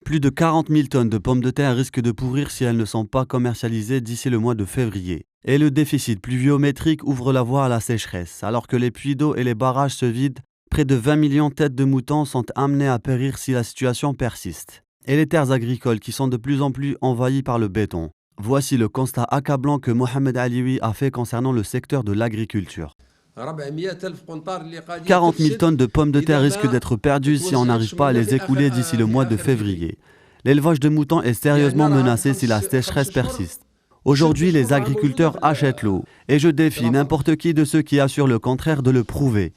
Plus de 40 000 tonnes de pommes de terre risquent de pourrir si elles ne sont pas commercialisées d'ici le mois de février. Et le déficit pluviométrique ouvre la voie à la sécheresse. Alors que les puits d'eau et les barrages se vident, près de 20 millions de têtes de moutons sont amenées à périr si la situation persiste. Et les terres agricoles qui sont de plus en plus envahies par le béton. Voici le constat accablant que Mohamed Alioui a fait concernant le secteur de l'agriculture. 40 000 tonnes de pommes de terre risquent d'être perdues si on n'arrive pas à les écouler d'ici le mois de février. L'élevage de moutons est sérieusement menacé si la sécheresse persiste. Aujourd'hui, les agriculteurs achètent l'eau. Et je défie n'importe qui de ceux qui assurent le contraire de le prouver.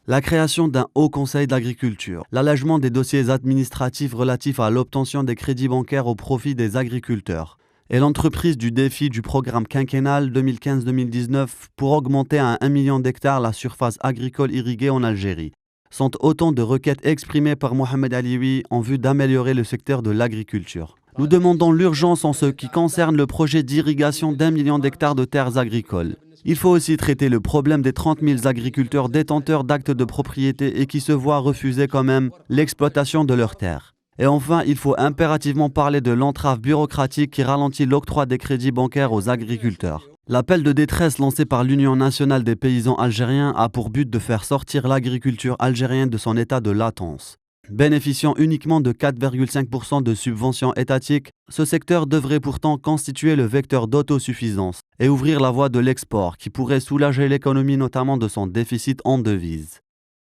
La création d'un haut conseil d'agriculture, l'allègement des dossiers administratifs relatifs à l'obtention des crédits bancaires au profit des agriculteurs et l'entreprise du défi du programme quinquennal 2015-2019 pour augmenter à 1 million d'hectares la surface agricole irriguée en Algérie sont autant de requêtes exprimées par Mohamed Alioui en vue d'améliorer le secteur de l'agriculture. Nous demandons l'urgence en ce qui concerne le projet d'irrigation d'1 million d'hectares de terres agricoles. Il faut aussi traiter le problème des 30 000 agriculteurs détenteurs d'actes de propriété et qui se voient refuser quand même l'exploitation de leurs terres. Et enfin, il faut impérativement parler de l'entrave bureaucratique qui ralentit l'octroi des crédits bancaires aux agriculteurs. L'appel de détresse lancé par l'Union nationale des paysans algériens a pour but de faire sortir l'agriculture algérienne de son état de latence. Bénéficiant uniquement de 4,5% de subventions étatiques, ce secteur devrait pourtant constituer le vecteur d'autosuffisance et ouvrir la voie de l'export qui pourrait soulager l'économie notamment de son déficit en devises.